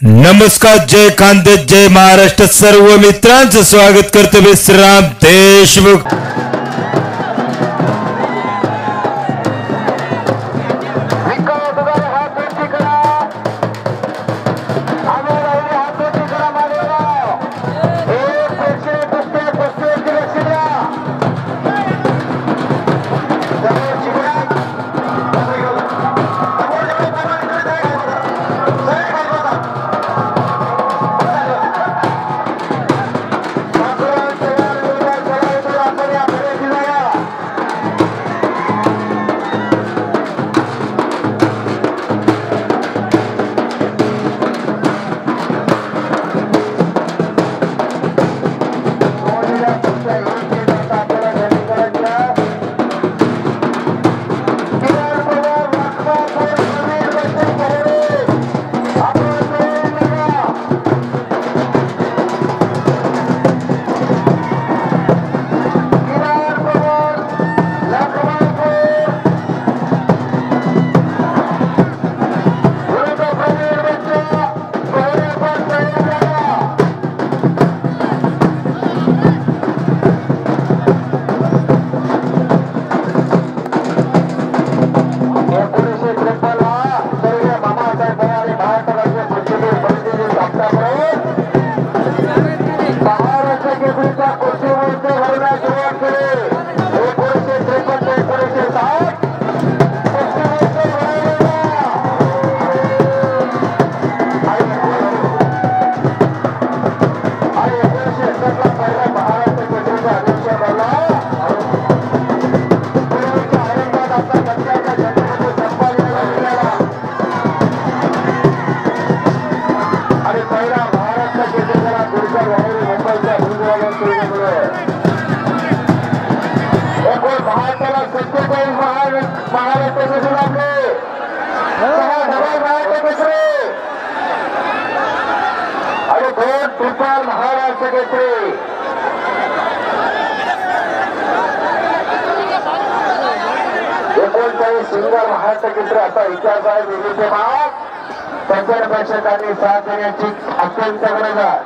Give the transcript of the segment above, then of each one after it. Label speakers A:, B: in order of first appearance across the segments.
A: नमस्कार, जय खानदेश, जय महाराष्ट्र. सर्व मित्रांचं स्वागत करतो विश्राम देशमुख.
B: सिंगर महाराष्ट्र केसरी असा इतिहास आहे. विजेते भाग पंचायत प्रेक्षकांनी साथ देण्याची अत्यंत गरज आहे.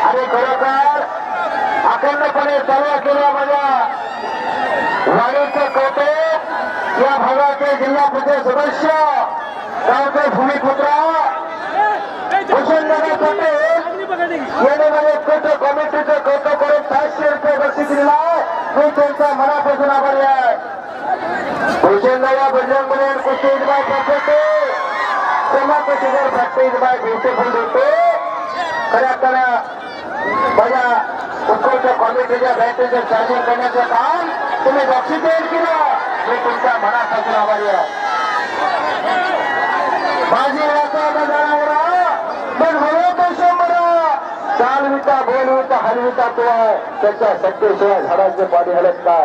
B: आणि खरोखर अखंडपणे सर्व केल्या माझ्या वाणीचं कौतुक या भागाचे जिल्हा परिषद सदस्य गावचे भूमिपुत्र भूषणदादा पटेल यांनी मला उत्कृष्ट कमिटीचं कौतुक करून 500 रुपये बक्षीस दिला. मी त्यांचा मनापासून आभारी आहे. भूषणदादा बजरंग बली कुस्ती बाय परफेक्ट समाजसेवर प्रॅक्टिस बाय ब्युटिफुल होते. खऱ्या माझ्या उत्कृष्ट कमिटीच्या बॅटरीचं चार्जिंग करण्याचं काम तुम्ही बक्षीस देईल की ना, मी तुमच्या मनापासून आभारी आहे. माझी चालविता बोलविता हलविता तो आहे. त्याच्या सत्तेशिवाय झाडाचे पाणी हलत का.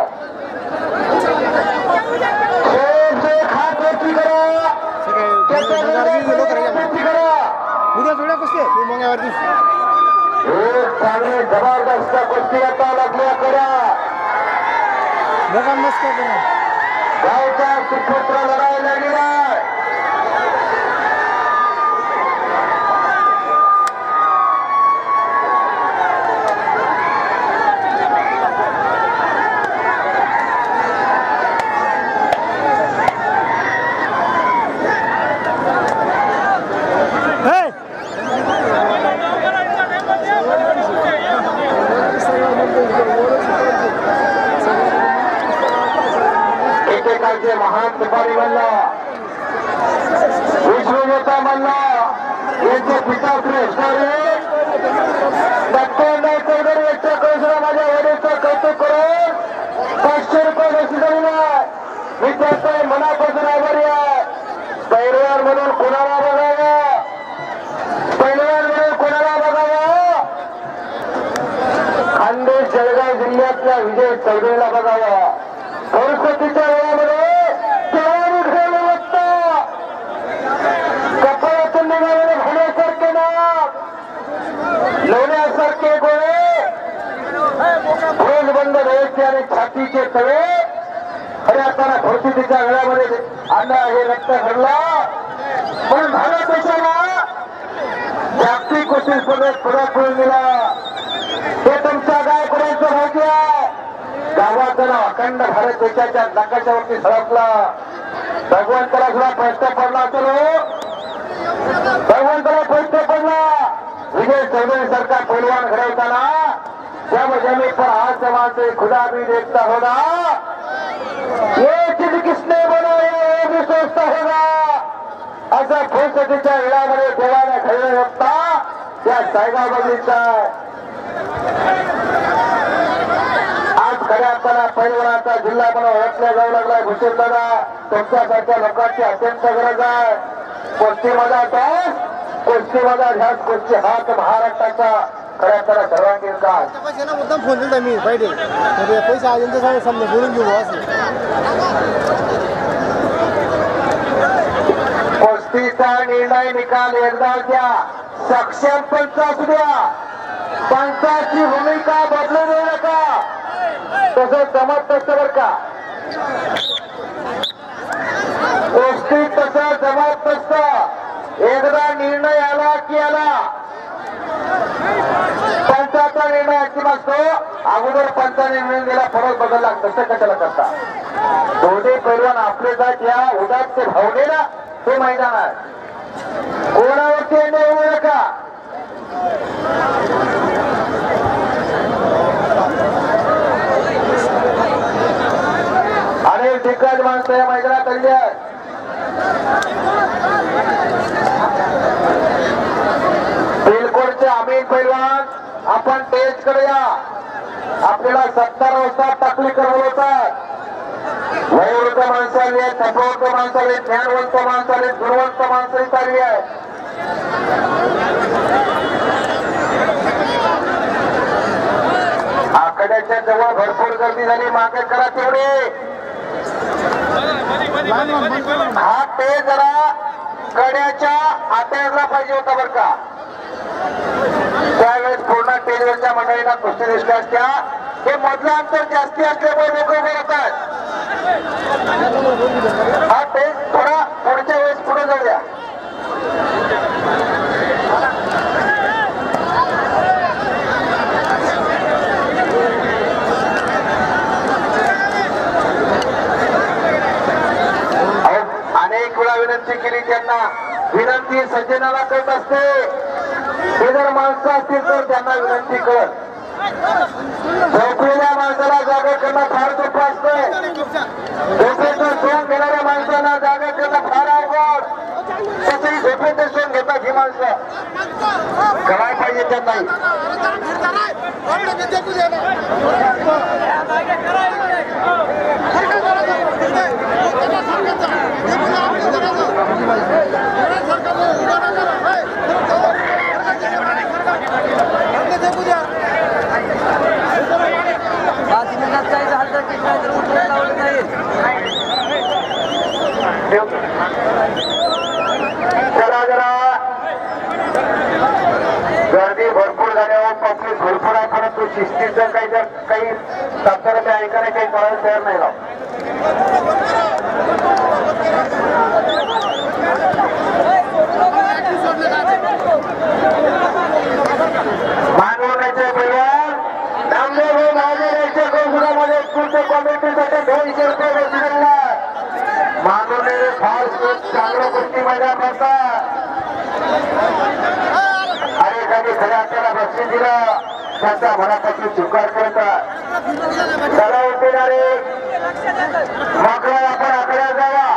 B: एक चांगली जबरदस्त कुस्ती आता लग्न करा. गावचा सुपुत्र लढायला गेला. महान तुपारी मल्ला विष्णुनेता मल्ला यांचे पिता डॉक्टर चौधरी यांच्या कौशला माझ्या वडीलचं कौतुक करून 500 रुपये बक्षीस दिला. मी त्याचं मनापासून आभारी आहे. पैलवान म्हणून कोणाला बघावं, पैलवान म्हणून कोणाला बघावं, खानदेश जळगाव जिल्ह्यातल्या विजय चौधरीला बघावं. सरस्वतीच्या वेळामध्ये कपाळातून निघालेले भाण्यासारखे नाव लोण्यासारखे गोळे बंद डोळ्याचे आणि छातीचे तळे खरे असताना परिस्थितीच्या वेळामध्ये अन्न हे रक्त घडला म्हणून भारत देशाला जागतिक कुस्ती स्पर्धेत पुढाकार करून दिला. हे तुमच्या गायकवाडांचं भाग्य आहे. गावाचं नाव अखंड भारत देशाच्या नकाशावरती झळकला. भगवंताला सुद्धा प्रश्न पडला असेल भगवंताला प्रश्न पडला. विजय चौधरी सारखा पैलवान घडवताना जब जमी पर हाथ जमा से खुदा भी देखता होगा. ये चीज किसने बनाया वो भी सोचता होगा. असा फुलसतीच्या वेळामध्ये देवाने घडवलं होता त्या सायगाव बगलीचा. आज खऱ्या अर्थानं पैलवानाचा जिल्हा म्हणून ओळखला जाऊ लागलाय. भूषण दादा तुमच्यासारख्या लोकांची अत्यंत गरज आहे. कुस्तीमध्ये ध्यास कुस्तीमध्ये ध्यास कुस्ती हात महाराष्ट्राचा खऱ्या अर्थानं सर्वांगीण काळ.
C: मुद्दाम फोन दिला मी पाहिजे पैसे आले समजा बोलून घेऊ असं.
B: कुस्तीचा निर्णय निकाल एकदा द्या. सक्षम पंच असू द्या. पंचाची भूमिका बदलू देऊ नका. तसं जमत नसतं बरं का. कुस्ती तसं जमत नसतं. एकदा निर्णय आला की आला. पंचाचा निर्णय अंतिम असतो. अगोदर पंचाने निर्णय दिला फरक बदलला तसं कशाला करता. दोन्ही पैलवान आपले जात या उदात ते भावनेला हे मैदान आहे. कोणावरती अन्याय होऊ नका. अनेक दिग्गज माणसं या मैदानात आली आहेत. बिलकोडचे अमित पैलवान आपण टेस्ट करूया. आपल्याला 70 वाजता टाकली करवतात. वयोवृद्ध माणसाली तत्ववृद्ध माणसाली ज्ञानवंत माणसाली गुणवंत माणसाली चालली आहे. आकड्याच्या जवळ भरपूर गर्दी झाली. मागे करा तेवढे. हा ते जरा कड्याच्या आतला पाहिजे होता बरं का. त्यावेळेस पूर्ण टेजवरच्या मंडळींना कुस्ती दिसल्या असत्या. हे मधलं अंतर जास्ती असल्यामुळे लोक उभे राहतात. हा टेज थोडा पुढच्या वेळेस पुढे जाऊया. अनेक वेळा विनंती केली त्यांना. विनंती सज्जनाला करत असते. हे जर माणसं असतील तर त्यांना विनंती कर. झोपलेल्या माणसाला जागा करणं फार सोपं असतंय. झोपेतून सोंग घेणाऱ्या माणसांना जागा करणं फार अवघड. तसंही झोपेतून सोंग घेतात ही माणसं. काय पाहिजे त्यांना. चला जरा गर्दी भरपूर झाल्यावर पब्लिक भरपूर आहे. परंतु शिस्तीचं काही तत्पर ते ऐकायला काही कळायला तयार नाही राव. मानवण्याचे पैलवान नामदेव महादेवाच्या कौशलामध्ये उत्कृष्ट कॉमेंट्रीसाठी 200 रुपये बसलेला. मानवणे फार चांगलं कुस्ती मैदान बनतात. अनेकांनी खऱ्या अर्थाला बक्षीस दिलं. त्यांचा मनापासून स्वीकार करतात. चला उठणारे मागला आपण आकड्या जावा.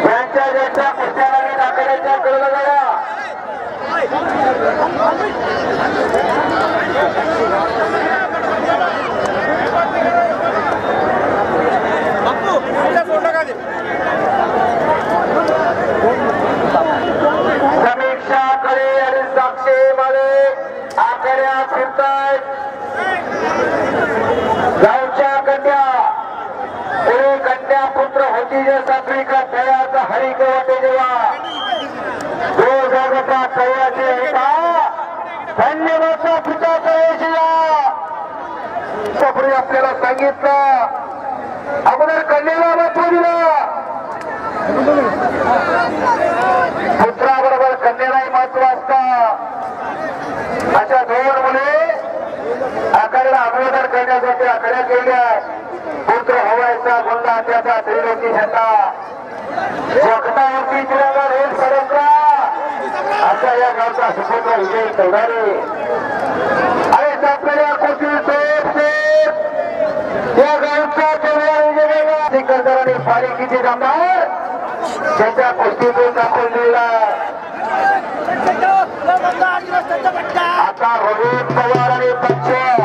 B: त्यांच्या ज्यांच्या कुस्त्याला मी आकड्याच्या कडला जावा. समीक्षाकडे आणि साक्षीमध्ये आकड्या फिरतायत. गावच्या कन्या पुढे कन्या पुत्र होती जे सात्विका तयाचा हरिक वाटे जेव्हा जो जगता तयाचे होता धन्यवादचा पिता कळेशिया सफरी आपल्याला सांगितलं अगोदर कन्याला महत्व दिलं पुत्राबरोबर कन्यालाही महत्व असतं अशा दोन मुले आखाड्याला अगोदर करण्यासाठी आखाड्या केल्या पुत्र हवायचा गुंडा त्याचा त्रिलोकी झेंडा जगतावरती तिरंगा रेल सरकला असा या गावचा सुपुत्र विजय चौधारी आणि आपल्याला कुस्ती या गावचा कर्जराने फारी किती जमणार त्याच्या कुस्तीतून दाखवून दिला आता रोहित पवार आणि पक्ष